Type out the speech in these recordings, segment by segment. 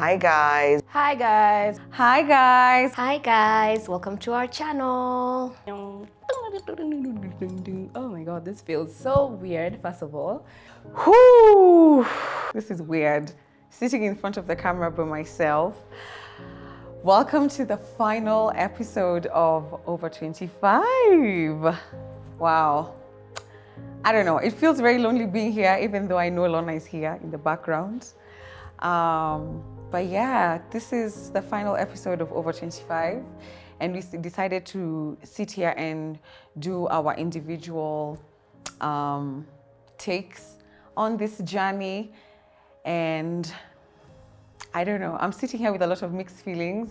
Hi guys. Hi guys. Hi guys. Hi guys. Welcome to our channel. Oh my god, this feels so weird, first of all. Whew. This is weird. Sitting in front of the camera by myself. Welcome to the final episode of Over 25. Wow. I don't know. It feels very lonely being here, even though I know Lorna is here in the background. But yeah, this is the final episode of Over 25. And we decided to sit here and do our individual takes on this journey. And I don't know, I'm sitting here with a lot of mixed feelings.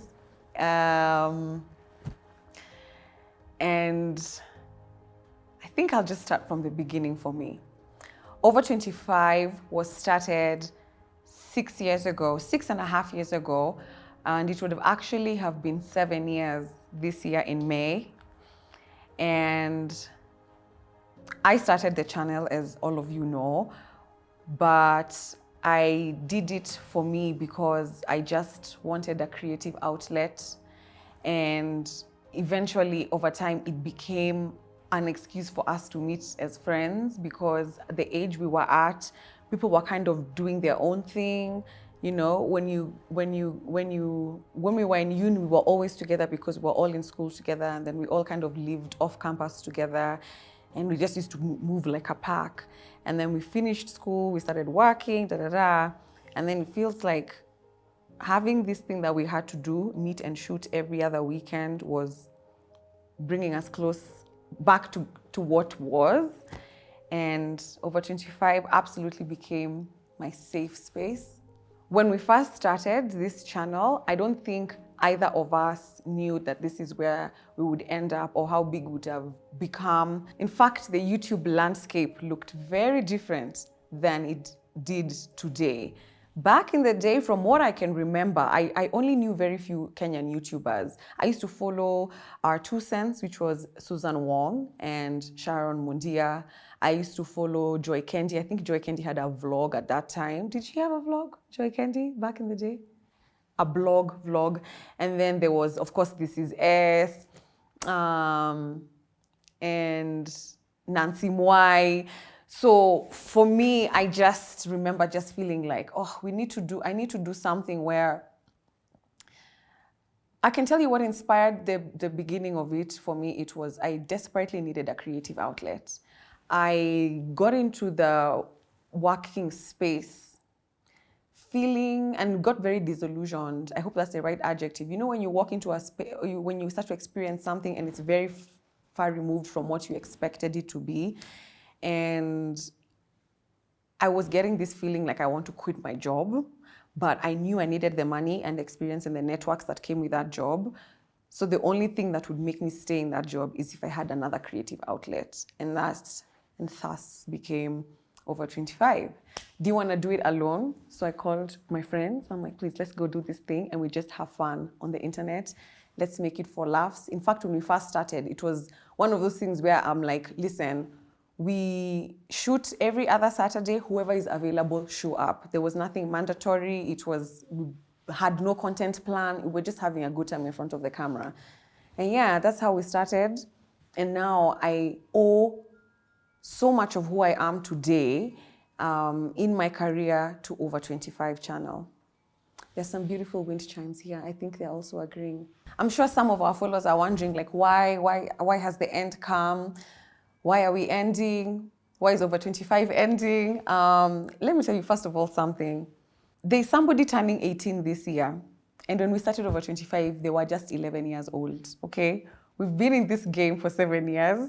And I think I'll just start from the beginning for me. Over 25 was started 6 years ago, 6.5 years ago, and it would have actually have been 7 years this year in May. And I started the channel, as all of you know, but I did it for me because I just wanted a creative outlet. And eventually, over time, it became an excuse for us to meet as friends, because at the age we were at, people were kind of doing their own thing. You know, when we were in uni, we were always together because we were all in school together, and then we all kind of lived off campus together, and we just used to move like a pack. And then we finished school, we started working, and then it feels like having this thing that we had to do, meet and shoot every other weekend, was bringing us close back to what was. And Over 25 absolutely became my safe space. When we first started this channel, I don't think either of us knew that this is where we would end up or how big it would have become. In fact, the YouTube landscape looked very different than it did today. Back in the day, from what I can remember, I only knew very few Kenyan YouTubers. I used to follow our 2 cents, which was Susan Wong and Sharon Mundia. I used to follow Joy Candy. I think Joy Candy had a vlog at that time. Did she have a vlog, Joy Candy, back in the day? A vlog. And then there was, of course, This Is S, and Nancy Mwai. So for me, I just remember just feeling like, oh, I need to do something where I can tell you what inspired the beginning of it for me. It was, I desperately needed a creative outlet. I got into the working space feeling and got very disillusioned. I hope that's the right adjective. You know, when you walk into a space, when you start to experience something and it's very far removed from what you expected it to be. And I was getting this feeling like I want to quit my job, but I knew I needed the money and the experience and the networks that came with that job. So the only thing that would make me stay in that job is if I had another creative outlet. And thus became Over 25. Do you want to do it alone? So I called my friends. I'm like, please, let's go do this thing. And we just have fun on the internet. Let's make it for laughs. In fact, when we first started, it was one of those things where I'm like, listen, we shoot every other Saturday. Whoever is available, show up. There was nothing mandatory. We had no content plan. We were just having a good time in front of the camera. And yeah, that's how we started. And now I owe so much of who I am today in my career to Over 25 channel. There's some beautiful wind chimes here. I think they're also agreeing. I'm sure some of our followers are wondering, like, why has the end come? Why are we ending? Why is Over 25 ending? Let me tell you, first of all, something. There's somebody turning 18 this year. And when we started Over 25, they were just 11 years old, okay? We've been in this game for 7 years.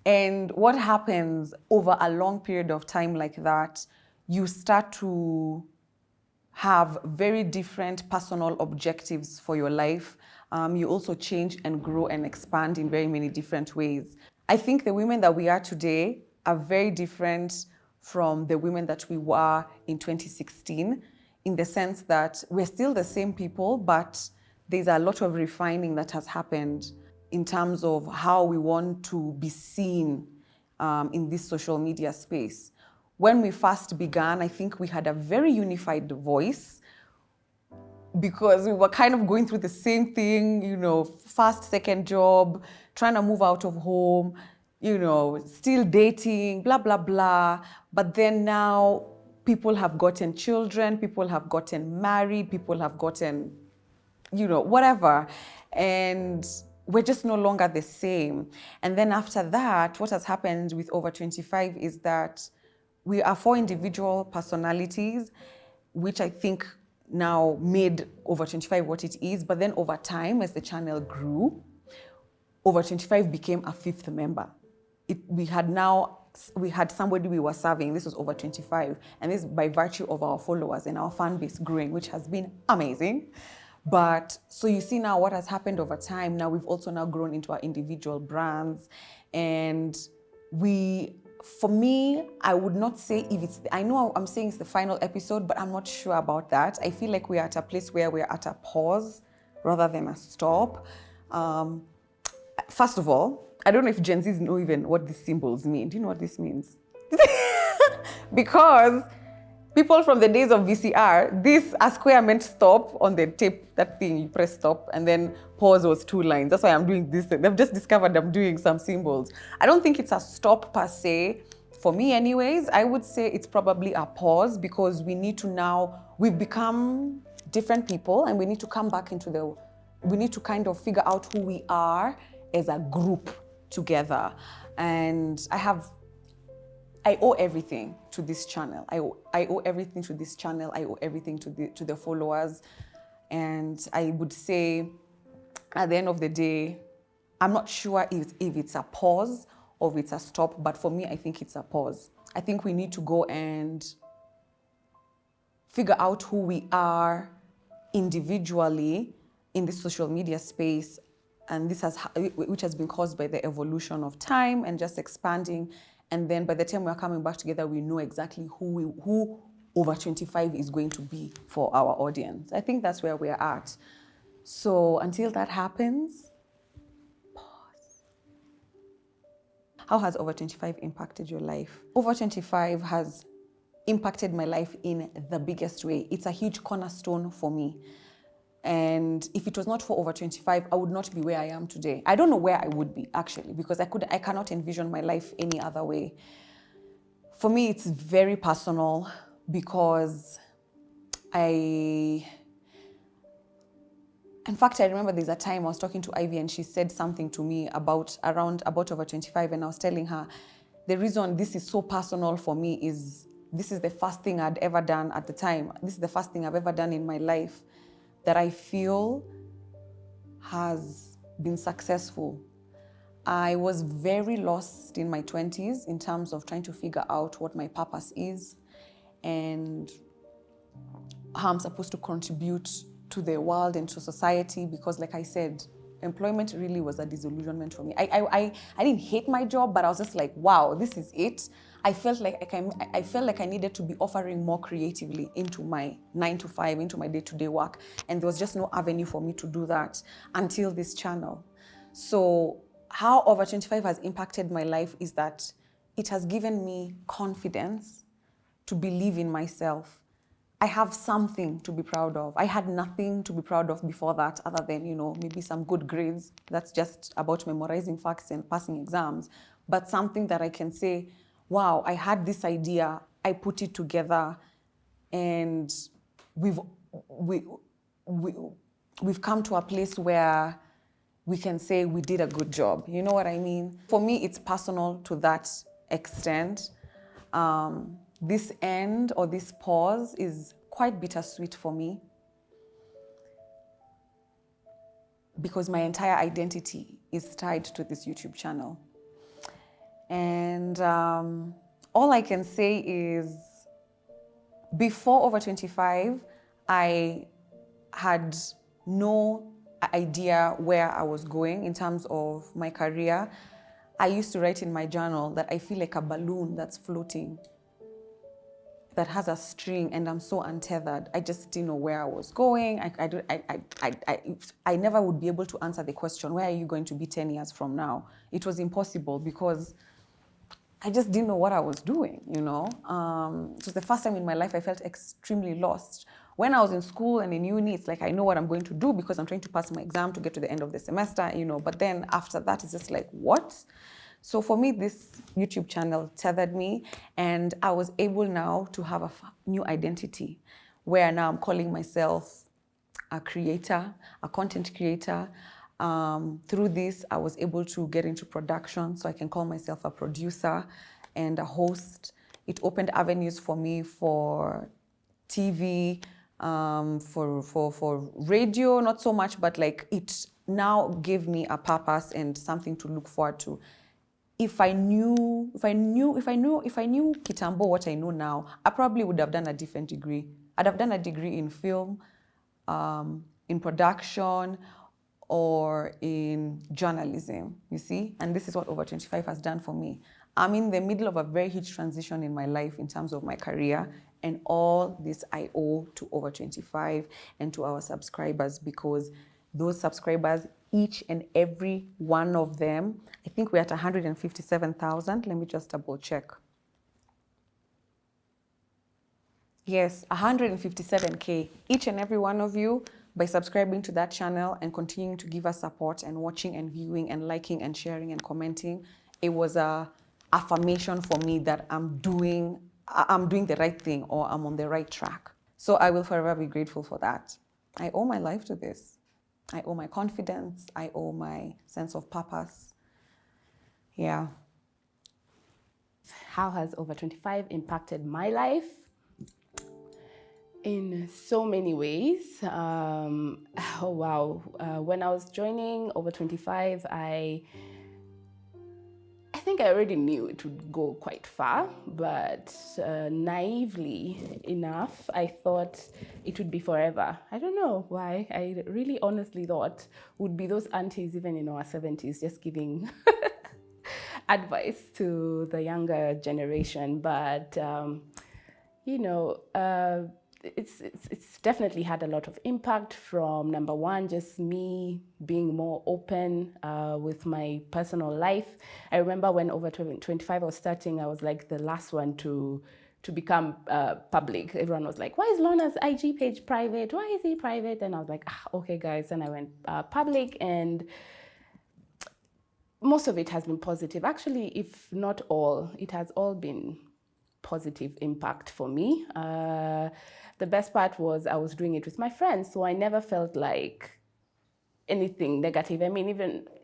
And what happens over a long period of time like that, you start to have very different personal objectives for your life. You also change and grow and expand in very many different ways. I think the women that we are today are very different from the women that we were in 2016, in the sense that we're still the same people, but there's a lot of refining that has happened in terms of how we want to be seen in this social media space. When we first began, I think we had a very unified voice. because we were kind of going through the same thing, you know, first, second job, trying to move out of home, you know, still dating, blah, blah, blah. But then now people have gotten children, people have gotten married, people have gotten, you know, whatever. And we're just no longer the same. And then after that, what has happened with Over 25 is that we are 4 individual personalities, which I think now made Over 25 what it is. But then over time, as the channel grew, Over 25 became a 5th member. We had somebody we were serving. This was Over 25. And this is by virtue of our followers and our fan base growing, which has been amazing. But so you see now what has happened over time. Now we've also now grown into our individual brands. And for me, I would not say if it's, I know I'm saying it's the final episode, but I'm not sure about that. I feel like we're at a place where we're at a pause rather than a stop. First of all, I don't know if Gen Zs know even what these symbols mean. Do you know what this means? Because people from the days of VCR, a square meant stop on the tape, that thing, you press stop, and then pause was 2 lines. That's why I'm doing this. They've just discovered I'm doing some symbols. I don't think it's a stop per se. For me anyways, I would say it's probably a pause because we've become different people and we need to come back we need to kind of figure out who we are as a group together. And I owe everything to this channel. I owe everything to this channel. I owe everything to the followers. And I would say, at the end of the day, I'm not sure if it's a pause or if it's a stop, but for me, I think it's a pause. I think we need to go and figure out who we are individually in the social media space, and which has been caused by the evolution of time and just expanding. And then by the time we're coming back together, we know exactly who Over 25 is going to be for our audience. I think that's where we're at. So until that happens, pause. How has Over 25 impacted your life? Over 25 has impacted my life in the biggest way. It's a huge cornerstone for me. And if it was not for Over 25, I would not be where I am today. I don't know where I would be, actually, because I cannot envision my life any other way. For me, it's very personal because in fact, I remember there's a time I was talking to Ivy and she said something to me about Over 25, and I was telling her, the reason this is so personal for me is this is the first thing I'd ever done at the time. This is the first thing I've ever done in my life that I feel has been successful. I was very lost in my 20s in terms of trying to figure out what my purpose is and how I'm supposed to contribute to the world and to society, because like I said, employment really was a disillusionment for me. I didn't hate my job, but I was just like, wow, this is it. I felt like I needed to be offering more creatively into my 9 to 5, into my day-to-day work. And there was just no avenue for me to do that until this channel. So how Over 25 has impacted my life is that it has given me confidence to believe in myself. I have something to be proud of. I had nothing to be proud of before that other than, maybe some good grades. That's just about memorizing facts and passing exams. But something that I can say, wow, I had this idea, I put it together, and we've come to a place where we can say we did a good job. You know what I mean? For me, it's personal to that extent. This end or this pause is quite bittersweet for me because my entire identity is tied to this YouTube channel. And all I can say is before Over 25, I had no idea where I was going in terms of my career. I used to write in my journal that I feel like a balloon that's floating, that has a string, and I'm so untethered. I just didn't know where I was going. I never would be able to answer the question, where are you going to be 10 years from now? It was impossible because I just didn't know what I was doing, you know. It was the first time in my life I felt extremely lost. When I was in school and in uni, it's like I know what I'm going to do because I'm trying to pass my exam to get to the end of the semester, you know. But then after that, it's just like, what? So for me, this YouTube channel tethered me, and I was able now to have a new identity where now I'm calling myself a creator, a content creator. Through this, I was able to get into production, so I can call myself a producer and a host. It opened avenues for me for TV, for radio, not so much, but like it now gave me a purpose and something to look forward to. If I knew Kitambo what I know now, I probably would have done a different degree. I'd have done a degree in film, in production, or in journalism, you see? And this is what Over 25 has done for me. I'm in the middle of a very huge transition in my life in terms of my career, and all this I owe to Over 25 and to our subscribers, because those subscribers, each and every one of them, I think we're at 157,000. Let me just double check. Yes, 157K, each and every one of you, by subscribing to that channel and continuing to give us support and watching and viewing and liking and sharing and commenting. It was a affirmation for me that I'm doing the right thing, or I'm on the right track. So I will forever be grateful for that. I owe my life to this. I owe my confidence. I owe my sense of purpose. Yeah. How has Over 25 impacted my life? In so many ways. Oh wow. When I was joining Over 25, I think I already knew it would go quite far, but naively enough, I thought it would be forever. I don't know why. I really honestly thought would be those aunties even in our 70s just giving advice to the younger generation. But, you know, it's definitely had a lot of impact from, number one, just me being more open with my personal life. I remember when Over 25 was starting, I was like the last one to become public. Everyone was like, why is Lorna's IG page private? Why is he private? And I was like, okay guys. And I went public, and most of it has been positive. Actually, if not all, it has all been positive impact for me. The best part was I was doing it with my friends, so I never felt like anything negative. I mean,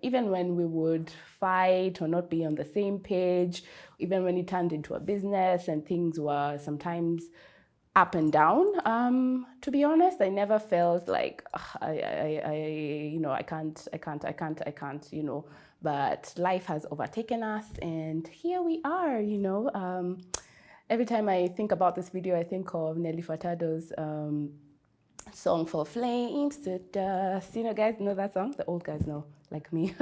even when we would fight or not be on the same page, even when it turned into a business and things were sometimes up and down, to be honest, I never felt like I can't, you know, but life has overtaken us, and here we are, you know. Every time I think about this video, I think of Nelly Furtado's song For Flames to Dust. You know, guys know that song? The old guys know, like me.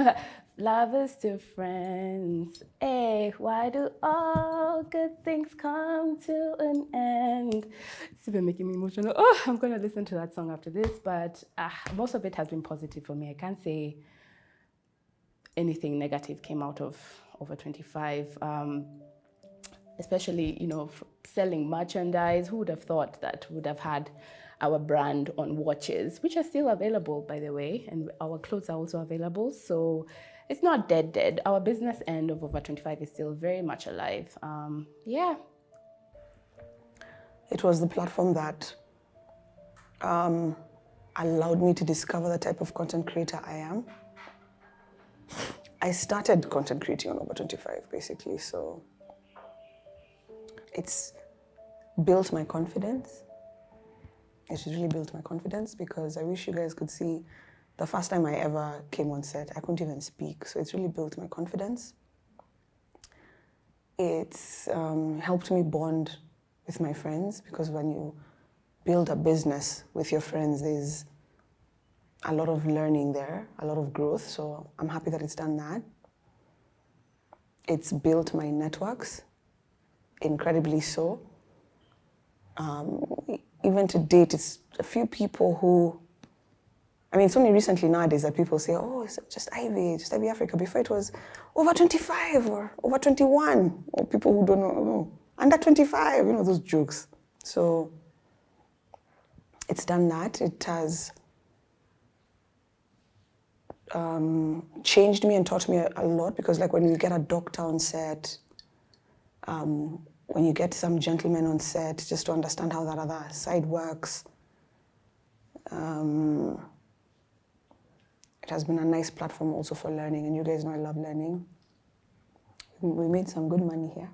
Lovers to friends. Hey, why do all good things come to an end? It's even making me emotional. Oh, I'm going to listen to that song after this. But most of it has been positive for me. I can't say anything negative came out of Over 25. Especially, you know, selling merchandise. Who would have thought that would have had our brand on watches, which are still available, by the way, and our clothes are also available. So it's not dead. Our business end of Over 25 is still very much alive. Yeah. It was the platform that allowed me to discover the type of content creator I am. I started content creating on Over 25, basically, so it's built my confidence. It's really built my confidence, because I wish you guys could see the first time I ever came on set, I couldn't even speak. So it's really built my confidence. It's helped me bond with my friends, because when you build a business with your friends, there's a lot of learning there, a lot of growth. So I'm happy that it's done that. It's built my networks. Incredibly so. Even to date, it's a few people who I mean, it's only recently nowadays that people say, oh, it's just Ivy Africa. Before it was over 25 or over 21, or people who don't know, oh, under 25, those jokes. So it's done that. It has changed me and taught me a lot, because like when you get a doctor on set, when you get some gentleman on set, just to understand how that other side works, it has been a nice platform also for learning, and you guys know I love learning. We made some good money here.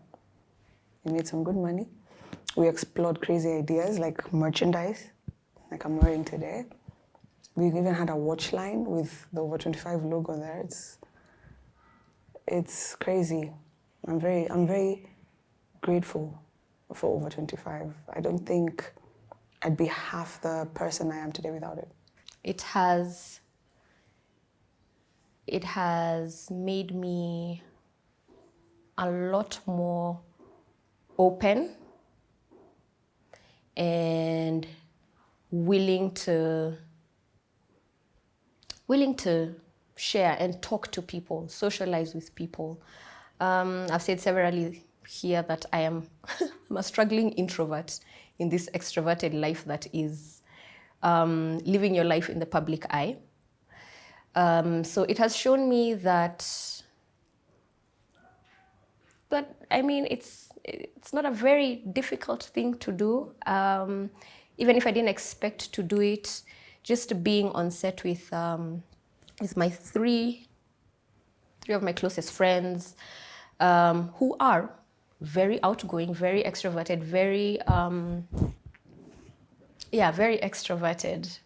We explored crazy ideas like merchandise, like I'm wearing today. We've even had a watch line with the Over 25 logo there. It's crazy. I'm very grateful for Over 25. I don't think I'd be half the person I am today without it. It has made me a lot more open and willing to share and talk to people, socialize with people. I've said severally here that I'm a struggling introvert in this extroverted life that is living your life in the public eye. So it has shown me that I mean, it's not a very difficult thing to do. Even if I didn't expect to do it, just being on set with my three of my closest friends, who are very outgoing, very extroverted, very extroverted.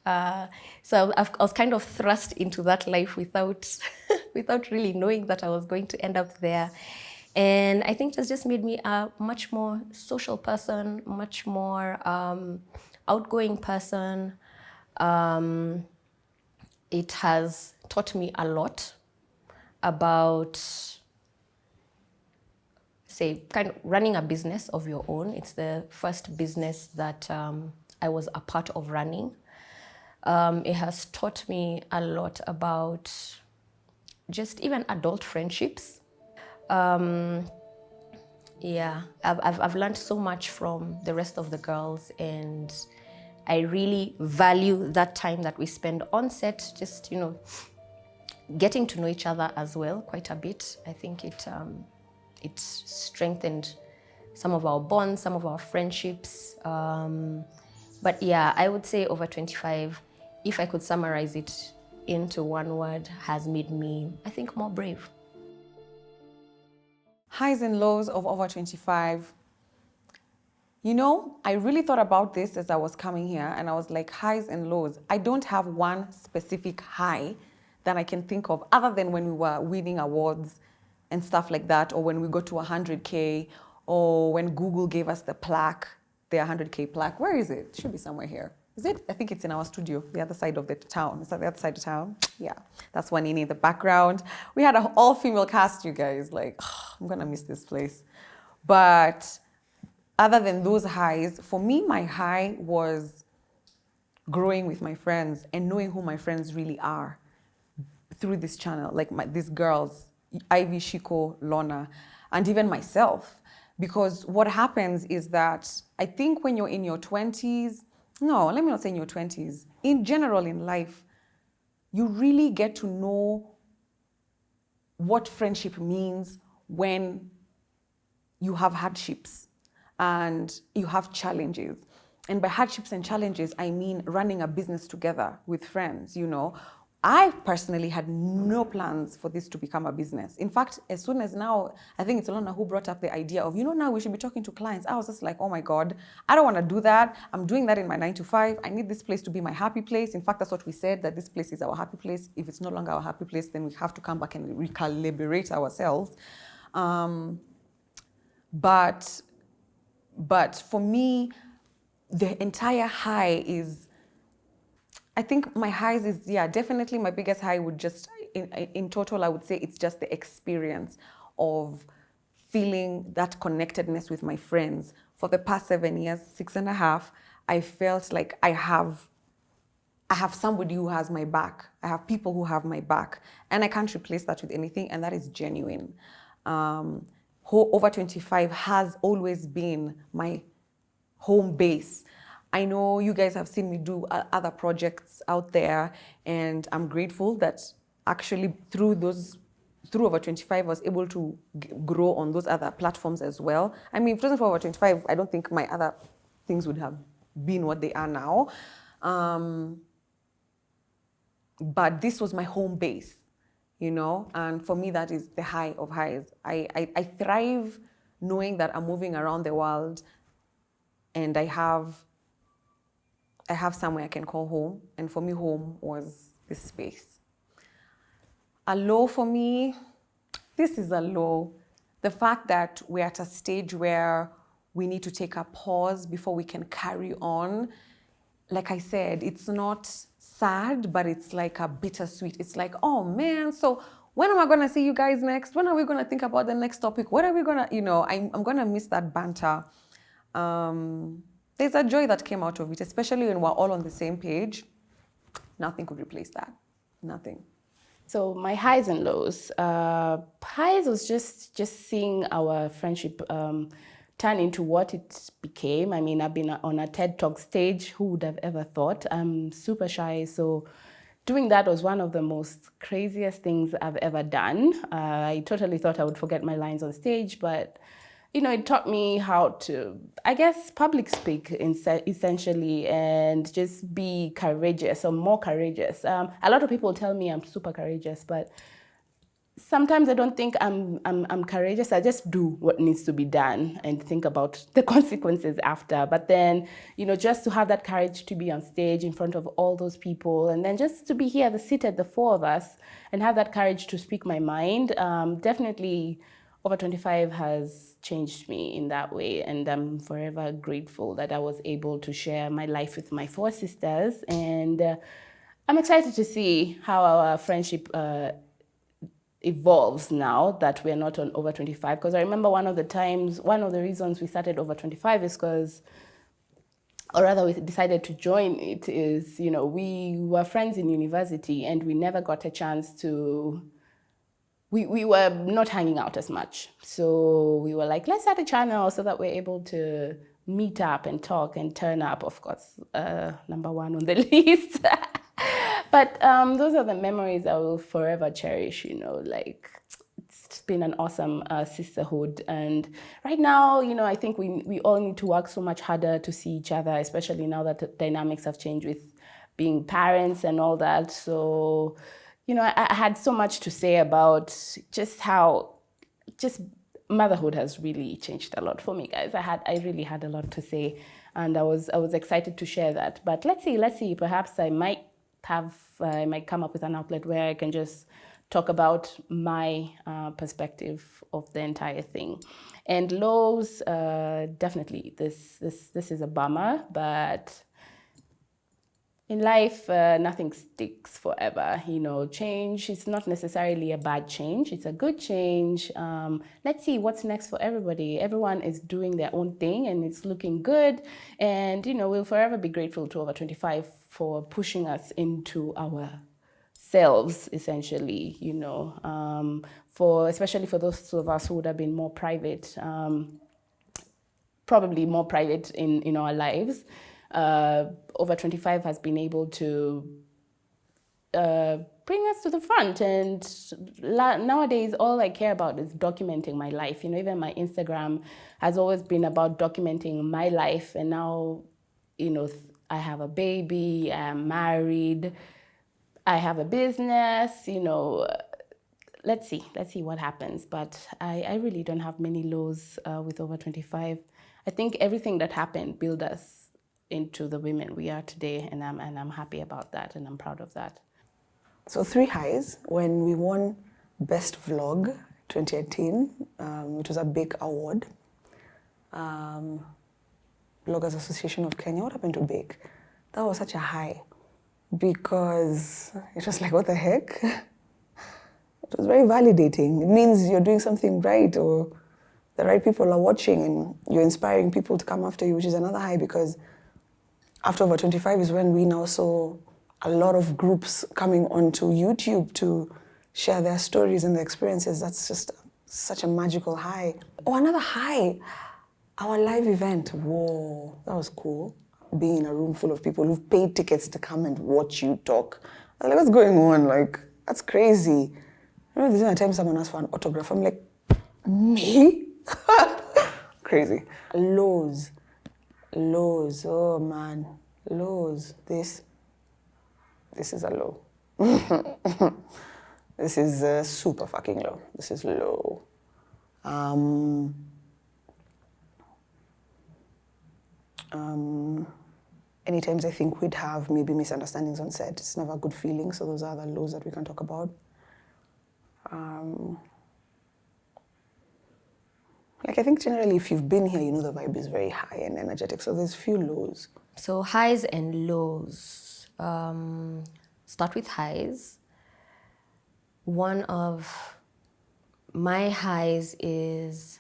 So I was kind of thrust into that life without really knowing that I was going to end up there. And I think it has just made me a much more social person, much more outgoing person. It has taught me a lot about, say, kind of running a business of your own. It's the first business that I was a part of running. It has taught me a lot about just even adult friendships. I've learned so much from the rest of the girls, and I really value that time that we spend on set, just, getting to know each other as well quite a bit. I think it strengthened some of our bonds, some of our friendships. But yeah, I would say Over 25, if I could summarize it into one word, has made me, I think, more brave. Highs and lows of Over 25. I really thought about this as I was coming here, and I was like, highs and lows. I don't have one specific high that I can think of, other than when we were winning awards and stuff like that, or when we got to 100K, or when Google gave us the plaque, the 100K plaque. Where is it? It should be somewhere here. Is it? I think it's in our studio, the other side of the town. Is that the other side of town? Yeah, that's Wanini in the background. We had an all-female cast, you guys. Like, I'm gonna miss this place. But other than those highs, for me, my high was growing with my friends and knowing who my friends really are through this channel, like these girls, Ivy, Shiko, Lorna, and even myself. Because what happens is that I think when you're in your 20s, no, let me not say in your 20s, in general in life, you really get to know what friendship means when you have hardships and you have challenges. And by hardships and challenges, I mean running a business together with friends, I personally had no plans for this to become a business. In fact, as soon as now, I think it's Lorna who brought up the idea of, now we should be talking to clients. I was just like, oh my God, I don't want to do that. I'm doing that in my 9 to 5. I need this place to be my happy place. In fact, that's what we said, that this place is our happy place. If it's no longer our happy place, then we have to come back and recalibrate ourselves. But for me, the entire high is, I think my highs is, definitely my biggest high would just, in total, I would say it's just the experience of feeling that connectedness with my friends. For the past 7 years, 6.5, I felt like I have I have somebody who has my back. I have people who have my back. And I can't replace that with anything, and that is genuine. Over 25 has always been my home base. I know you guys have seen me do other projects out there, and I'm grateful that actually through Over 25 I was able to grow on those other platforms as well. I mean, if it wasn't for Over 25, I don't think my other things would have been what they are now. But this was my home base, you know, and for me that is the high of highs. I thrive knowing that I'm moving around the world and I have somewhere I can call home, and for me home was this space. A low for me, this is a low. The fact that we're at a stage where we need to take a pause before we can carry on. Like I said, it's not sad, but it's like a bittersweet. It's like, oh man, so when am I gonna see you guys next? When are we gonna think about the next topic? What are we gonna, I'm gonna miss that banter. There's a joy that came out of it, especially when we're all on the same page. Nothing could replace that. Nothing. So my highs and lows. Highs was just seeing our friendship turn into what it became. I mean, I've been on a TED Talk stage. Who would have ever thought? I'm super shy, so doing that was one of the most craziest things I've ever done. I totally thought I would forget my lines on stage, but it taught me how to, I guess, public speak essentially, and just be courageous, or more courageous. A lot of people tell me I'm super courageous, but sometimes I don't think I'm courageous. I just do what needs to be done and think about the consequences after. But then, just to have that courage to be on stage in front of all those people, and then just to be here, seated, the four of us, and have that courage to speak my mind, definitely Over 25 has changed me in that way, and I'm forever grateful that I was able to share my life with my four sisters. And I'm excited to see how our friendship evolves now that we're not on Over 25. Because I remember one of the reasons we started Over 25 is because, or rather we decided to join it, is, we were friends in university and we never got a chance to, we were not hanging out as much. So we were like, let's start a channel so that we're able to meet up and talk and turn up, of course, number one on the list. But those are the memories I will forever cherish, it's been an awesome sisterhood. And right now, I think we all need to work so much harder to see each other, especially now that the dynamics have changed with being parents and all that. So, I had so much to say about just how motherhood has really changed a lot for me, guys. I really had a lot to say, and I was excited to share that. But let's see. Perhaps I might come up with an outlet where I can just talk about my perspective of the entire thing. And lows, definitely, this is a bummer, but in life, nothing sticks forever. Change is not necessarily a bad change. It's a good change. Let's see what's next for everybody. Everyone is doing their own thing and it's looking good. And, we'll forever be grateful to Over 25 for pushing us into ourselves, essentially, especially for those of us who would have been more private, probably more private in our lives. Over 25 has been able to bring us to the front, and nowadays all I care about is documenting my life. Even my Instagram has always been about documenting my life, and now I have a baby, I'm married, I have a business. Let's see what happens. But I really don't have many lows with Over 25. I think everything that happened built us into the women we are today, and I'm happy about that, and I'm proud of that. So 3 highs: when we won Best Vlog 2018, which was a big award. Bloggers Association of Kenya. What happened to Bake? That was such a high, because it was like, what the heck? It was very validating. It means you're doing something right, or the right people are watching, and you're inspiring people to come after you, which is another high, because after Over 25 is when we now saw a lot of groups coming onto YouTube to share their stories and their experiences. That's just such a magical high. Oh, another high. Our live event. Whoa, that was cool. Being in a room full of people who've paid tickets to come and watch you talk. I was like, what's going on? Like, that's crazy. I remember the time someone asked for an autograph. I'm like, me? Crazy. Lows. Oh man. Lows. This is a low. This is super fucking low. This is low. Any times I think we'd have maybe misunderstandings on set, it's never a good feeling, so those are the lows that we can talk about. Like I think generally if you've been here, you know the vibe is very high and energetic, so there's few lows. So highs and lows. Start with highs. One of my highs is,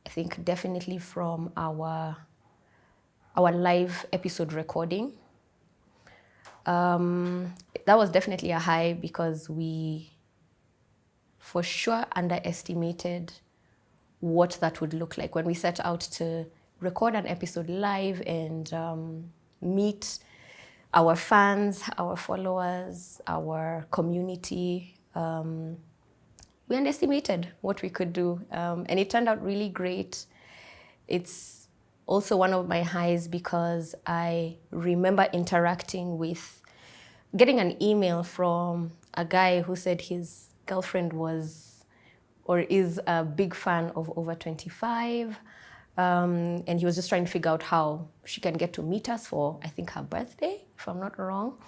I think, definitely from our live episode recording. That was definitely a high because we for sure underestimated what that would look like when we set out to record an episode live and meet our fans, our followers, our community. We underestimated what we could do, and it turned out really great. It's also one of my highs because I remember getting an email from a guy who said his girlfriend was or is a big fan of Over 25. And he was just trying to figure out how she can get to meet us for, I think, her birthday, if I'm not wrong.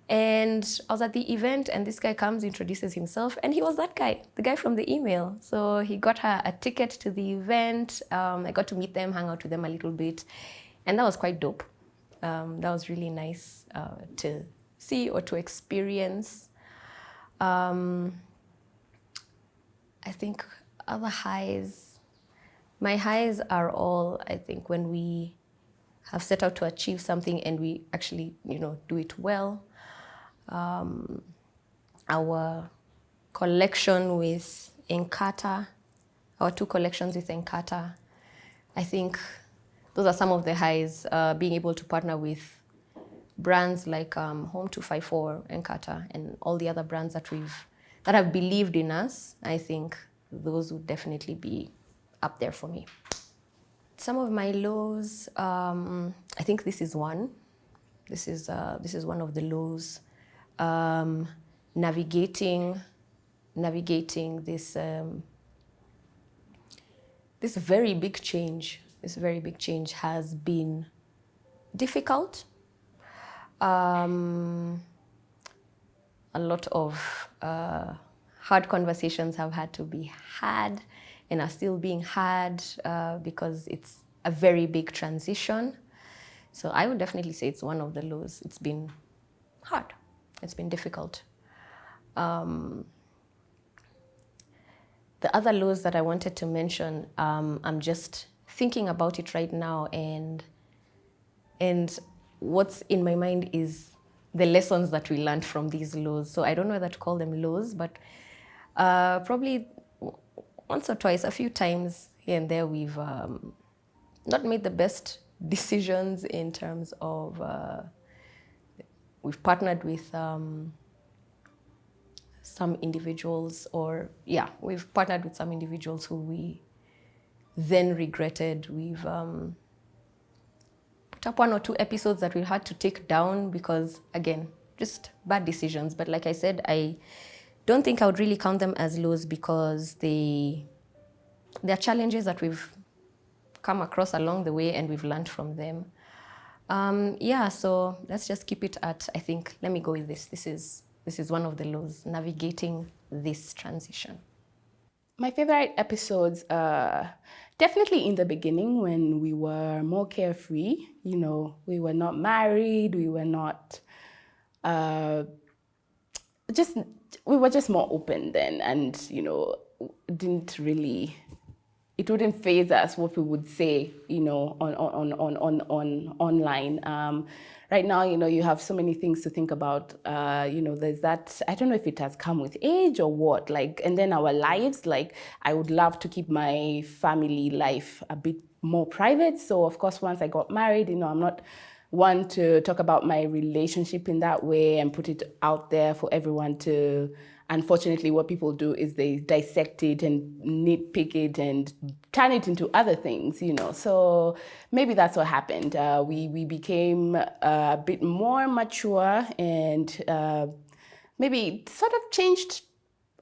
And I was at the event and this guy comes, introduces himself, and he was that guy, the guy from the email. So he got her a ticket to the event. I got to meet them, hang out with them a little bit. And that was quite dope. That was really nice to see or to experience. I think other highs, my highs are all, I think, when we have set out to achieve something and we actually, do it well. Our collection with Encarta, our 2 collections with Encarta, I think those are some of the highs, being able to partner with brands like Home 254, Encarta, and all the other brands that have believed in us. I think those would definitely be up there for me. Some of my lows, I think this is one. This is one of the lows. Navigating this very big change. This very big change has been difficult. A lot of hard conversations have had to be had and are still being had because it's a very big transition. So I would definitely say it's one of the lows. It's been hard. It's been difficult. The other lows that I wanted to mention, I'm just thinking about it right now, and what's in my mind is the lessons that we learned from these lows. So I don't know whether to call them lows, but probably once or twice, a few times here and there, we've not made the best decisions in terms of we've partnered with some individuals, we've partnered with some individuals who we then regretted. We've put up 1 or 2 episodes that we had to take down because, again, just bad decisions. But like I said, I don't think I would really count them as lows because they're challenges that we've come across along the way and we've learned from them. So let's just keep it at, I think, let me go with this. This is one of the lows, navigating this transition. My favorite episodes are definitely in the beginning when we were more carefree. We were not married, we were not, we were just more open then, and, it it wouldn't faze us what we would say, you know, on online. Right now, you know, you have so many things to think about. You know, there's that, I don't know if it has come with age or what, like, and then our lives, like, I would love to keep my family life a bit more private. So of course, once I got married, you know, I'm not one to talk about my relationship in that way and put it out there for everyone to. Unfortunately, what people do is they dissect it and nitpick it and turn it into other things, you know. So maybe that's what happened. We became a bit more mature and maybe sort of changed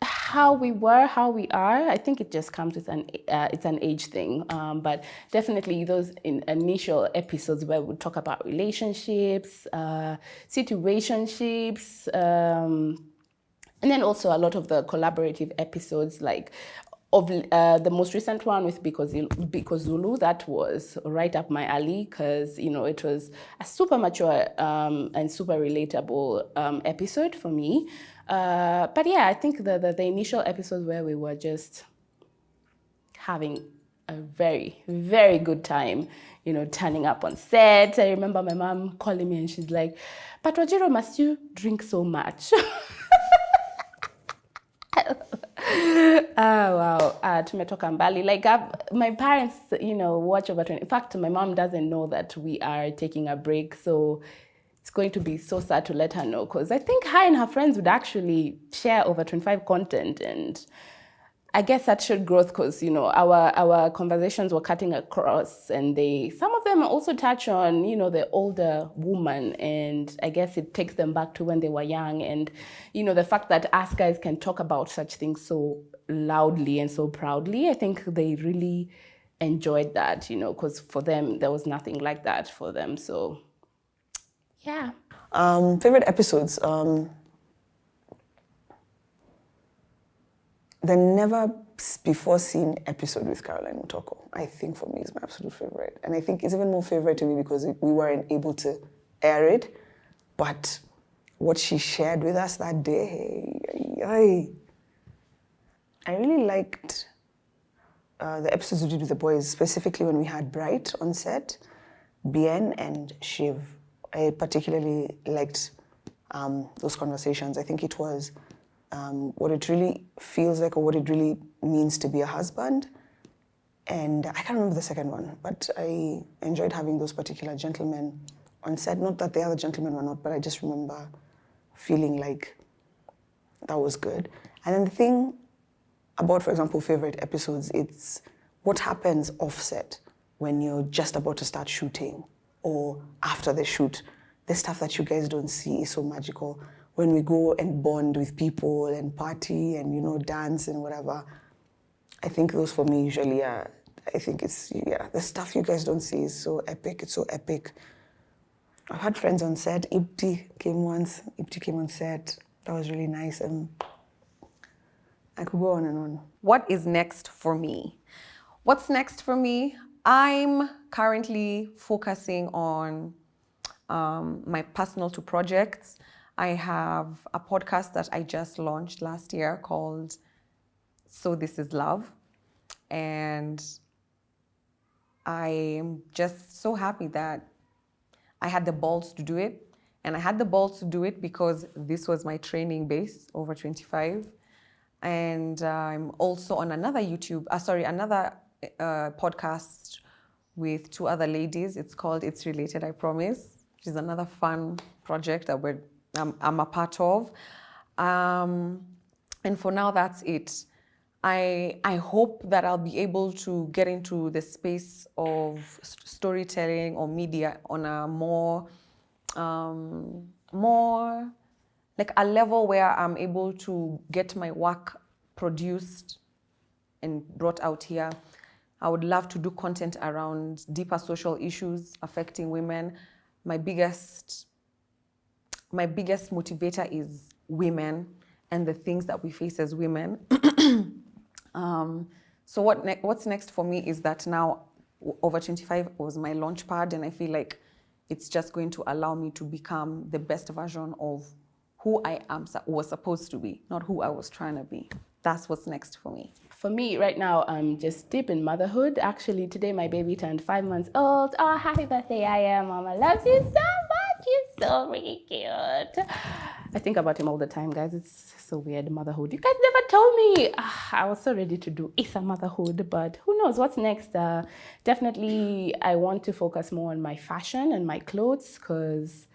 how we were, how we are. I think it just comes with it's an age thing. But definitely those initial episodes where we talk about relationships, situationships, and then also a lot of the collaborative episodes, like of the most recent one with Because Zulu, that was right up my alley because, you know, it was a super mature and super relatable episode for me. But yeah, I think the initial episode where we were just having a very, very good time, you know, turning up on set. I remember my mom calling me and she's like, "But Wajiro, must you drink so much?" Wow. Tumetoka mbali. Like, my parents, you know, watch over 20. In fact, my mom doesn't know that we are taking a break. So it's going to be so sad to let her know, because I think her and her friends would actually share over 25 content. And I guess that showed growth because, you know, our conversations were cutting across, and some of them also touch on, you know, the older woman, and I guess it takes them back to when they were young. And, you know, the fact that us guys can talk about such things so loudly and so proudly, I think they really enjoyed that, you know, because for them, there was nothing like that for them. So, yeah. Favorite episodes? The never before seen episode with Caroline Mutoko, I think for me is my absolute favorite. And I think it's even more favorite to me because we weren't able to air it, but what she shared with us that day, I really liked the episodes we did with the boys, specifically when we had Bright on set, Bien and Shiv. I particularly liked those conversations. I think it was what it really feels like, or what it really means to be a husband. And I can't remember the second one, but I enjoyed having those particular gentlemen on set. Not that the other gentlemen were not, but I just remember feeling like that was good. And then the thing about, for example, favorite episodes, it's what happens offset when you're just about to start shooting or after the shoot. The stuff that you guys don't see is so magical. When we go and bond with people and party and, you know, dance and whatever, I think those for me usually are, I think it's, yeah, the stuff you guys don't see is so epic. It's so epic. I've had friends on set. Ipti came once. Ipti came on set. That was really nice. And I could go on and on. What is next for me? What's next for me? I'm currently focusing on my personal two projects. I have a podcast that I just launched last year called So This Is Love. And I'm just so happy that I had the balls to do it. And I had the balls to do it because this was my training base, over 25. And I'm also on another podcast with two other ladies. It's called It's Related, I Promise, which is another fun project that I'm a part of. And for now, that's it. I hope that I'll be able to get into the space of storytelling or media on a more like a level where I'm able to get my work produced and brought out here. I would love to do content around deeper social issues affecting women. My biggest motivator is women and the things that we face as women. So what's next for me is that now Over 25 was my launch pad, and I feel like it's just going to allow me to become the best version of who I was supposed to be, not who I was trying to be. That's what's next for me. For me, right now, I'm just deep in motherhood. Actually, today my baby turned 5 months old. Oh, happy birthday, Aya. Mama loves you so much. You're so really cute. I think about him all the time, guys. It's so weird, motherhood. You guys never told me. I was so ready to do Isa motherhood, but who knows what's next? Definitely, I want to focus more on my fashion and my clothes because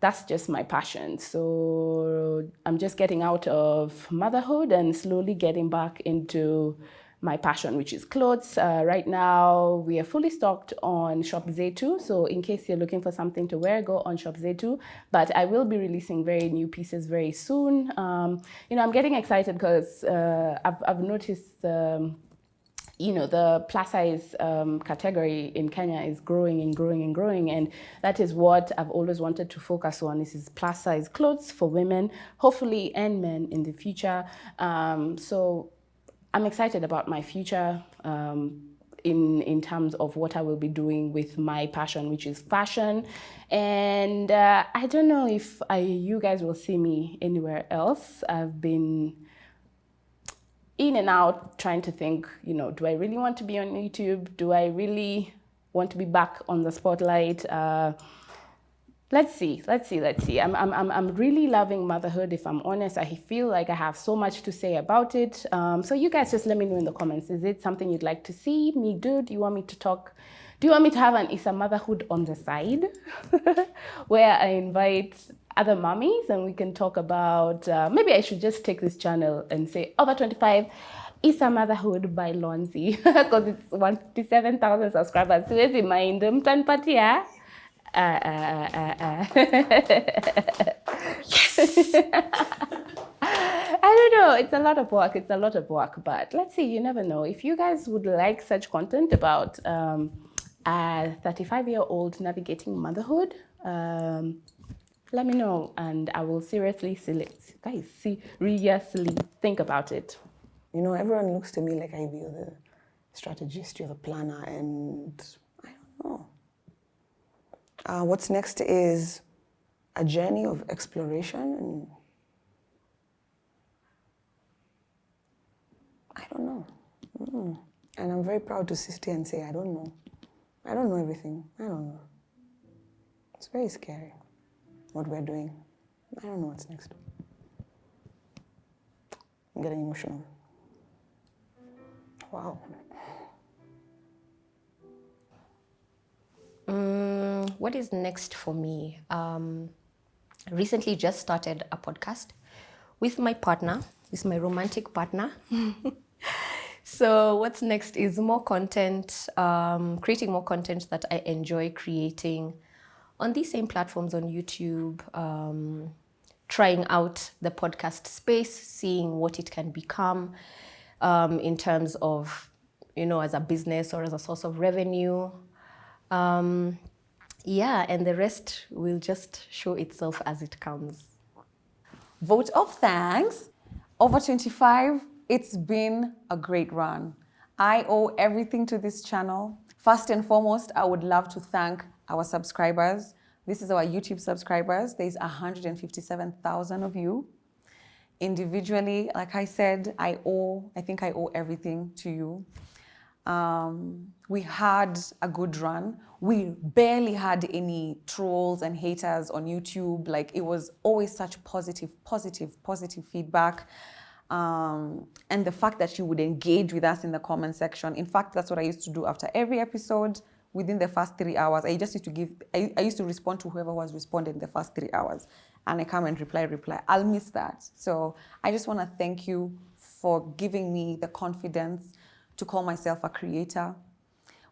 that's just my passion. So I'm just getting out of motherhood and slowly getting back into my passion, which is clothes. Right now, we are fully stocked on Shop Zetu. So in case you're looking for something to wear, go on Shop Zetu. But I will be releasing very new pieces very soon. I'm getting excited because I've noticed the plus size category in Kenya is growing and growing and growing. And that is what I've always wanted to focus on. This is plus size clothes for women, hopefully, and men in the future. So I'm excited about my future in terms of what I will be doing with my passion, which is fashion. And I don't know if you guys will see me anywhere else. I've been in and out trying to think, do I really want to be on YouTube? Do I really want to be back on the spotlight? Let's see. I'm really loving motherhood, if I'm honest. I feel like I have so much to say about it. So you guys just let me know in the comments. Is it something you'd like to see me do? Do you want me to talk? Do you want me to have an Isa motherhood on the side where I invite other mommies and we can talk about, maybe I should just take this channel and say over 25 Isa Motherhood by Lornzie because it's 157,000 subscribers. So let's mind them, yes. I don't know. It's a lot of work. But let's see. You never know. If you guys would like such content about a 35-year-old navigating motherhood, let me know, and I will seriously think about it. Everyone looks to me like I be the strategist, you're the planner, and I don't know. What's next is a journey of exploration, and I don't know. And I'm very proud to sit here and say, I don't know. I don't know everything. I don't know. It's very scary what we're doing. I don't know what's next. I'm getting emotional. Wow. What is next for me? Recently just started a podcast with my partner, with my romantic partner. So what's next is more content, creating more content that I enjoy creating on these same platforms on YouTube, trying out the podcast space, seeing what it can become in terms of, as a business or as a source of revenue. And the rest will just show itself as it comes. Vote of thanks. Over 25, it's been a great run. I owe everything to this channel. First and foremost, I would love to thank our subscribers. This is our YouTube subscribers. There's 157,000 of you. Individually, like I said, I think I owe everything to you. We had a good run. We barely had any trolls and haters on YouTube. Like, it was always such positive feedback. And the fact that you would engage with us in the comment section. In fact, that's what I used to do after every episode. Within the first 3 hours, I used to respond to whoever was responding in the first 3 hours. And I come and reply. I'll miss that. So I just want to thank you for giving me the confidence to call myself a creator.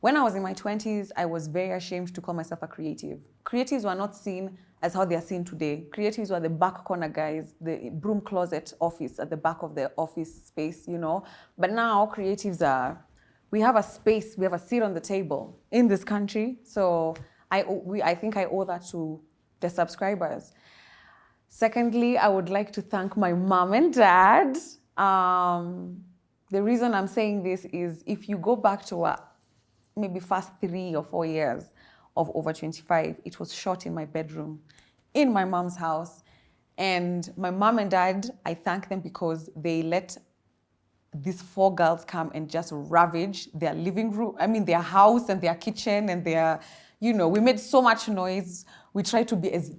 When I was in my 20s, I was very ashamed to call myself a creative. Creatives were not seen as how they are seen today. Creatives were the back corner guys, the broom closet office at the back of the office space, But now creatives we have a space, we have a seat on the table in this country. So I think I owe that to the subscribers. Secondly, I would like to thank my mom and dad. The reason I'm saying this is if you go back to maybe first 3 or 4 years of Over 25, it was shot in my bedroom, in my mom's house. And my mom and dad, I thank them because they let these 4 girls come and just ravage their living room, their house and their kitchen and their, we made so much noise. We tried to be as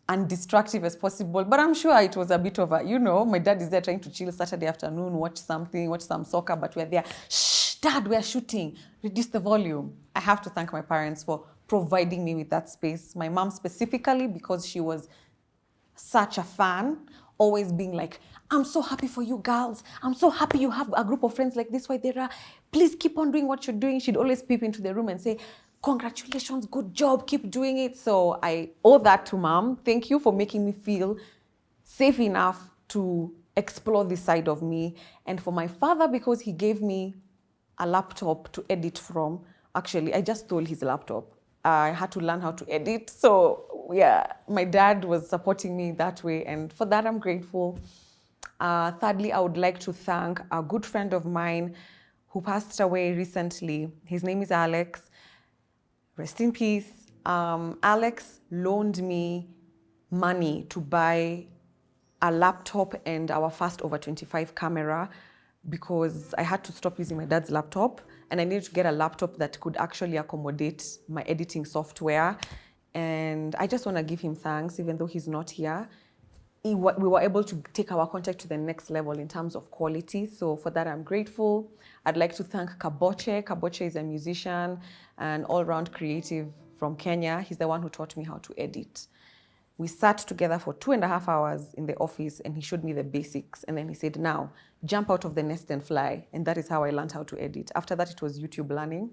undistractive as possible, but I'm sure it was a bit of a, my dad is there trying to chill Saturday afternoon, watch some soccer, but we're there, shh, Dad, we're shooting, reduce the volume. I have to thank my parents for providing me with that space. My mom specifically, because she was such a fan, always being like, I'm so happy for you girls. I'm so happy you have a group of friends like this, Waithera. Please keep on doing what you're doing. She'd always peep into the room and say, congratulations, good job, keep doing it. So I owe that to Mom. Thank you for making me feel safe enough to explore this side of me. And for my father, because he gave me a laptop to edit from. Actually, I just stole his laptop. I had to learn how to edit. So yeah, my dad was supporting me that way. And for that, I'm grateful. Thirdly, I would like to thank a good friend of mine who passed away recently. His name is Alex. Rest in peace. Alex loaned me money to buy a laptop and our first over 25 camera because I had to stop using my dad's laptop and I needed to get a laptop that could actually accommodate my editing software. And I just want to give him thanks, even though he's not here. We were able to take our contact to the next level in terms of quality. So for that, I'm grateful. I'd like to thank Kaboche. Kaboche is a musician and all-round creative from Kenya. He's the one who taught me how to edit. We sat together for 2.5 hours in the office and he showed me the basics. And then he said, now, jump out of the nest and fly. And that is how I learned how to edit. After that, it was YouTube learning.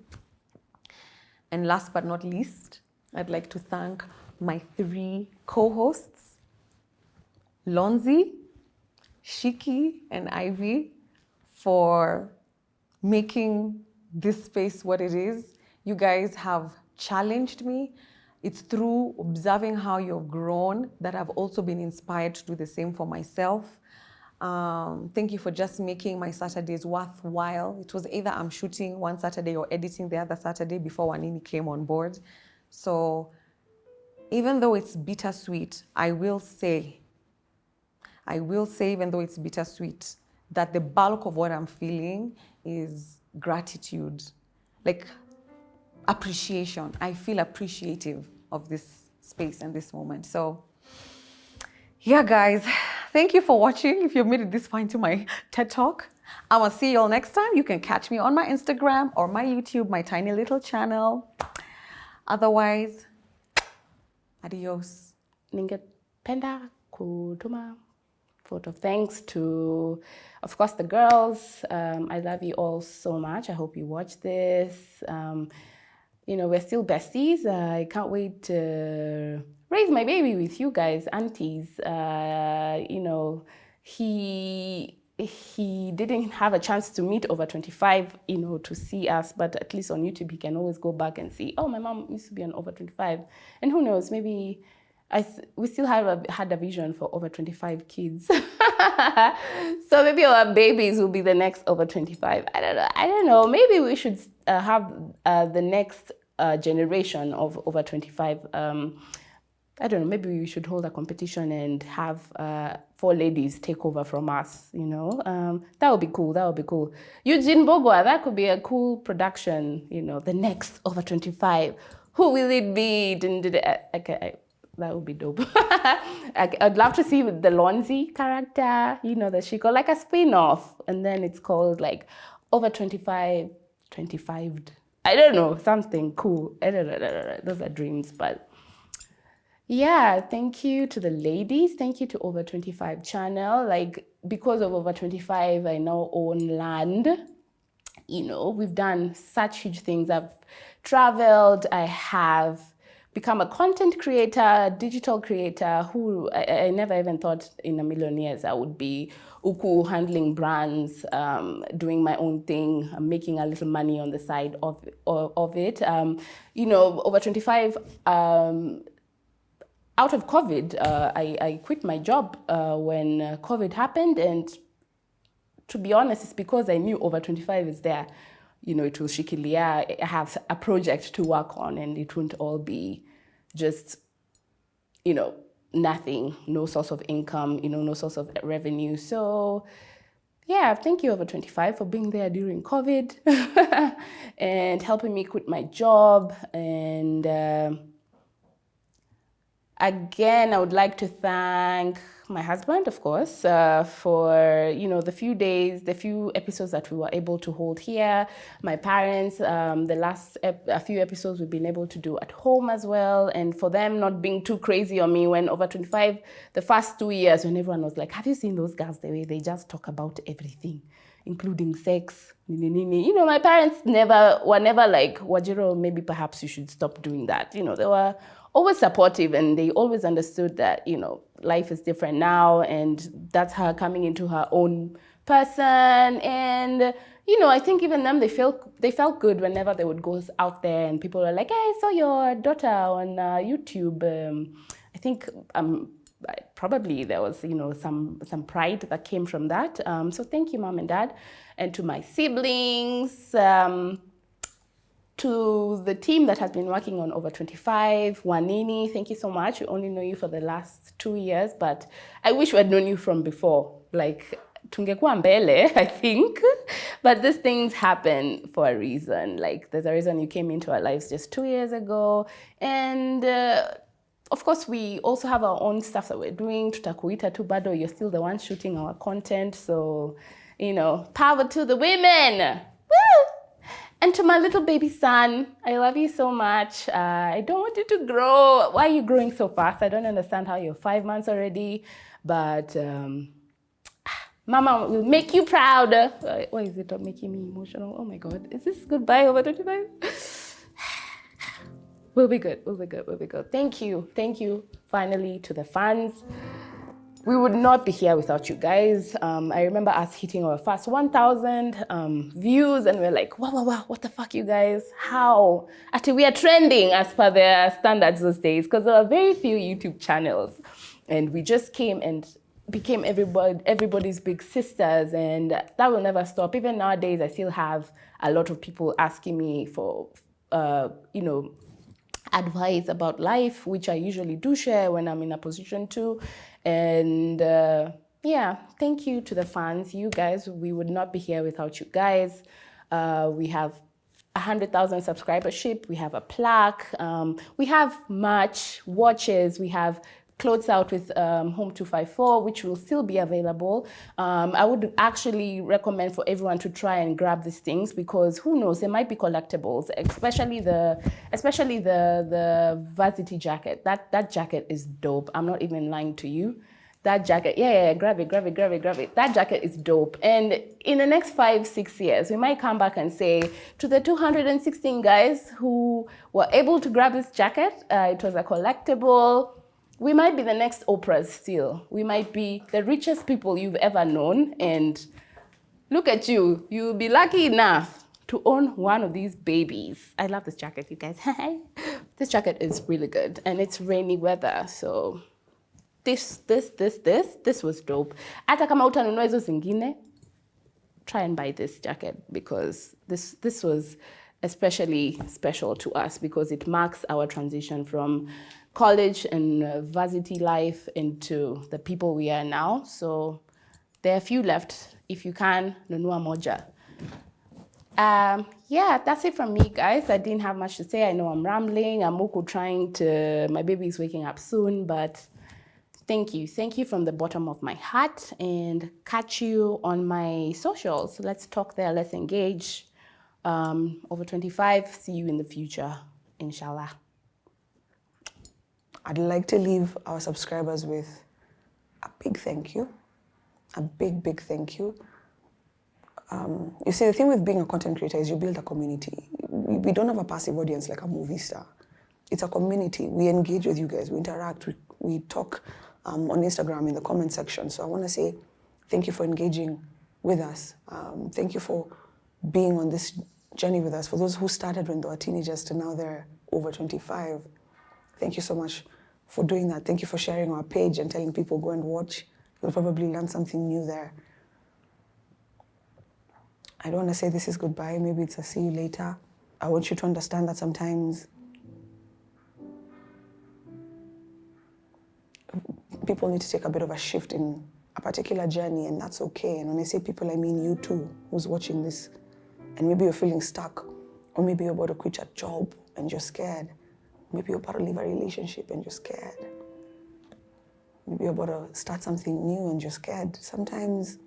And last but not least, I'd like to thank my 3 co-hosts, Lornzie, Shikie, and Ivy, for making this space what it is. You guys have challenged me. It's through observing how you've grown that I've also been inspired to do the same for myself. Thank you for just making my Saturdays worthwhile. It was either I'm shooting one Saturday or editing the other Saturday before Wanini came on board. So even though it's bittersweet, I will say, even though it's bittersweet, that the bulk of what I'm feeling is gratitude, like appreciation. I feel appreciative of this space and this moment. So yeah, guys, thank you for watching. If you've made it this far into my TED Talk, I will see you all next time. You can catch me on my Instagram or my YouTube, my tiny little channel. Otherwise, adios. Ningependa kutuma vote of thanks to, of course, the girls. I love you all so much. I hope you watch this. We're still besties. I can't wait to raise my baby with you guys, aunties. He didn't have a chance to meet over 25, to see us, but at least on YouTube, he can always go back and see, oh, my mom used to be on over 25. And who knows, maybe we still had a vision for over 25 kids. So maybe our babies will be the next over 25. I don't know. Maybe we should have the next generation of over 25. I don't know, maybe we should hold a competition and have 4 ladies take over from us, That would be cool, Eugene Bogwa, that could be a cool production, the next over 25. Who will it be? That would be dope. I'd love to see the Lornzie character, the Shikie, like a spin-off. And then it's called like over 25, 25'd. I don't know, something cool. I don't know. Those are dreams, but yeah, thank you to the ladies. Thank you to Over 25 channel. Like, because of Over 25, I now own land. We've done such huge things. I've traveled. I have become a content creator, digital creator, who I never even thought in a million years I would be uku, handling brands, doing my own thing, making a little money on the side of it. Over 25, out of COVID, I quit my job when COVID happened, and to be honest, it's because I knew Over 25 is there. It was Shikie. I have a project to work on, and it wouldn't all be just, nothing, no source of income, no source of revenue. So yeah, thank you, Over 25, for being there during COVID and helping me quit my job. And again, I would like to thank my husband, of course, for the few episodes that we were able to hold here. My parents, the last a few episodes we've been able to do at home as well, and for them not being too crazy on me when Over 25, the first 2 years when everyone was like, "Have you seen those girls? The way they just talk about everything, including sex." My parents were never like, "Wajiro, maybe perhaps you should stop doing that." They were always supportive, and they always understood that life is different now, and that's her coming into her own person. And I think even them, they felt good whenever they would go out there and people were like, "Hey, I saw your daughter on YouTube." I think probably there was some pride that came from that. So thank you, Mom and Dad, and to my siblings. To the team that has been working on Over 25, Wanini, thank you so much. We only know you for the last 2 years, but I wish we had known you from before. Like, tungekuwa mbele, I think. But these things happen for a reason. Like, there's a reason you came into our lives just 2 years ago. And of course, we also have our own stuff that we're doing. Tutakuita tu bado, you're still the one shooting our content. So, power to the women. Woo! And to my little baby son, I love you so much. I don't want you to grow. Why are you growing so fast? I don't understand how you're 5 months already. But Mama will make you proud. Why is it making me emotional? Oh my God. Is this goodbye Over 25? We'll be good. We'll be good. We'll be good. Thank you. Thank you finally to the fans. We would not be here without you guys. I remember us hitting our first 1,000 views, and we're like, wow, what the fuck, you guys? How? Actually, we are trending as per their standards those days, because there were very few YouTube channels. And we just came and became everybody's big sisters, and that will never stop. Even nowadays, I still have a lot of people asking me for, advice about life, which I usually do share when I'm in a position to. And thank you to the fans. You guys, we would not be here without you guys. We have 100,000 subscribership. We have a plaque. We have merch, watches. We have clothes out with Home 254, which will still be available. I would actually recommend for everyone to try and grab these things, because who knows, they might be collectibles, especially the varsity jacket. That jacket is dope. I'm not even lying to you. That jacket, grab it. That jacket is dope. And in the next 5-6 years, we might come back and say, to the 216 guys who were able to grab this jacket, it was a collectible. We might be the next Oprahs still. We might be the richest people you've ever known. And look at you. You'll be lucky enough to own one of these babies. I love this jacket, you guys. This jacket is really good. And it's rainy weather. So this was dope. Hata kama utanunua hizo zingine, try and buy this jacket, because this was especially special to us, because it marks our transition from college and varsity life into the people we are now. So there are a few left. If you can, nunua moja. That's it from me, guys. I didn't have much to say. I know I'm rambling. I'm my baby is waking up soon, but thank you. Thank you from the bottom of my heart, and catch you on my socials. Let's talk there. Let's engage. Over 25, see you in the future, inshallah. I'd like to leave our subscribers with a big thank you. A big thank you. You see, the thing with being a content creator is you build a community. We don't have a passive audience like a movie star. It's a community. We engage with you guys. We interact. We talk on Instagram in the comment section. So I want to say thank you for engaging with us. Thank you for being on this journey with us. For those who started when they were teenagers to now they're over 25, thank you so much for doing that. Thank you for sharing our page and telling people go and watch. You'll probably learn something new there. I don't want to say this is goodbye. Maybe it's a see you later. I want you to understand that sometimes people need to take a bit of a shift in a particular journey, and that's okay. And when I say people, I mean you too, who's watching this. And maybe you're feeling stuck, or maybe you're about to quit your job and you're scared. Maybe you're about to leave a relationship and you're scared. Maybe you're about to start something new and you're scared. Sometimes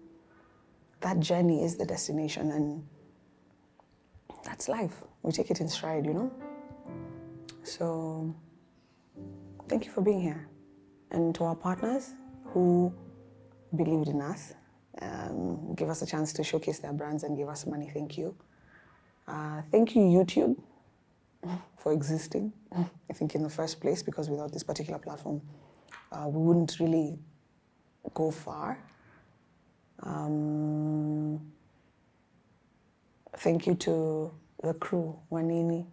that journey is the destination, and that's life. We take it in stride, you know? So, thank you for being here. And to our partners who believed in us, give us a chance to showcase their brands and give us money, thank you. Thank you, YouTube, for existing, I think, in the first place, because without this particular platform, we wouldn't really go far. Thank you to the crew, Wanini,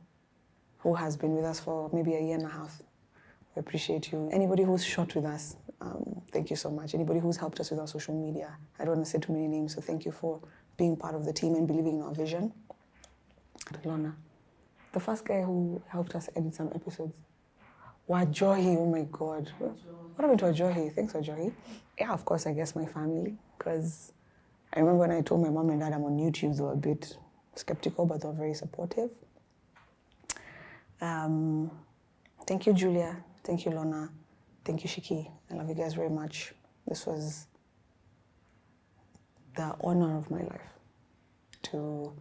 who has been with us for maybe a year and a half. We appreciate you. Anybody who's shot with us, thank you so much. Anybody who's helped us with our social media. I don't want to say too many names, so thank you for being part of the team and believing in our vision. Lorna, the first guy who helped us edit some episodes. Wajohi, oh my God. What happened to Wajohi? Thanks, Wajohi. Yeah, of course, I guess my family, because I remember when I told my mom and dad I'm on YouTube, they were a bit skeptical, but they were very supportive. Thank you, Julia. Thank you, Lorna. Thank you, Shikie. I love you guys very much. This was the honor of my life to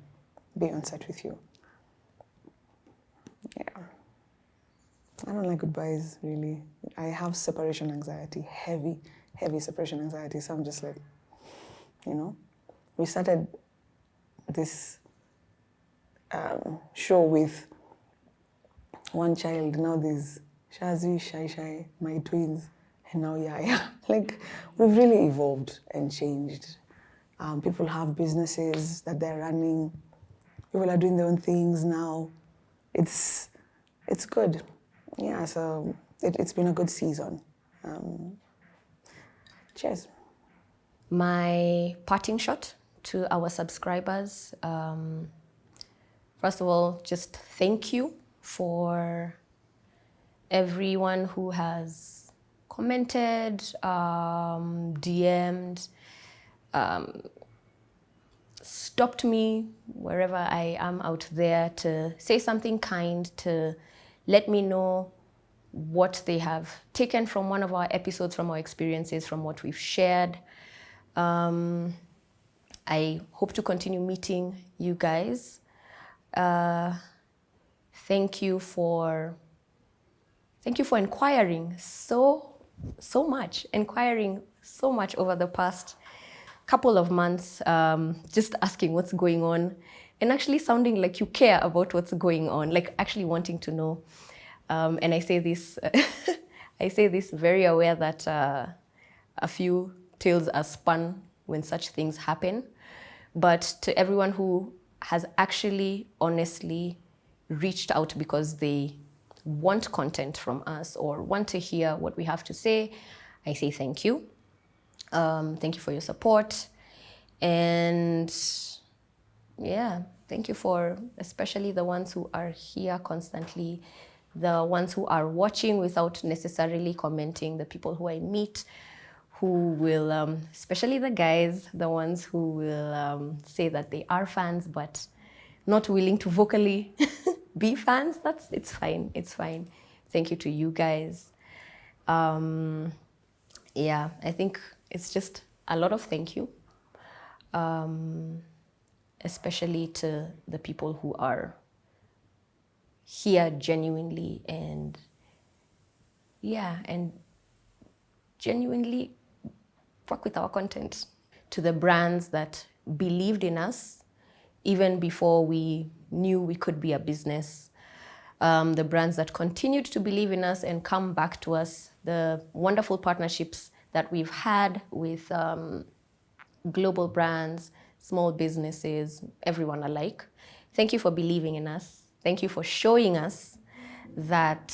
be on set with you. Yeah. I don't like goodbyes, really. I have separation anxiety, heavy separation anxiety. So I'm just like, you know. We started this show with one child. Now there's Shazi, Shai, my twins, and now Yaya. Like, we've really evolved and changed. People have businesses that they're running. People are doing their own things now. It's good. Yeah, so it's been a good season. Cheers. My parting shot to our subscribers. First of all, just thank you for everyone who has commented, DM'd, stopped me wherever I am out there to say something kind, to let me know what they have taken from one of our episodes, from our experiences, from what we've shared. I hope to continue meeting you guys. Thank you for inquiring so much over the past couple of months, just asking what's going on and actually sounding like you care about what's going on, like actually wanting to know. And I say this, I say this very aware that a few tales are spun when such things happen. But to everyone who has actually honestly reached out because they want content from us or want to hear what we have to say, I say thank you. Thank you for your support. And yeah, thank you for especially the ones who are here constantly, the ones who are watching without necessarily commenting, the people who I meet who will, especially the guys, the ones who will say that they are fans but not willing to vocally be fans. It's fine. Thank you to you guys. Yeah, I think it's just a lot of thank you, especially to the people who are here genuinely and genuinely fuck with our content. To the brands that believed in us even before we knew we could be a business, the brands that continued to believe in us and come back to us, the wonderful partnerships that we've had with global brands, small businesses, everyone alike. Thank you for believing in us. Thank you for showing us that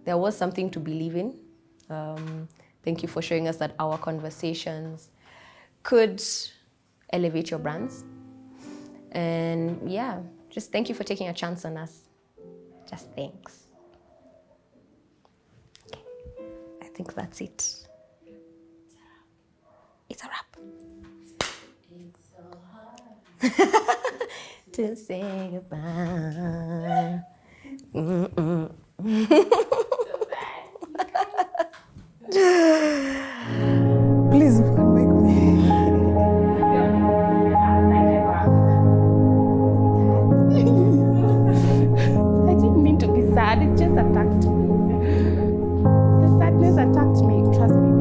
there was something to believe in. Thank you for showing us that our conversations could elevate your brands. And yeah, just thank you for taking a chance on us. Just thanks. Okay. I think that's it. to say goodbye. Mm-mm. Please unmic me. I didn't mean to be sad, it just attacked me. The sadness attacked me, trust me.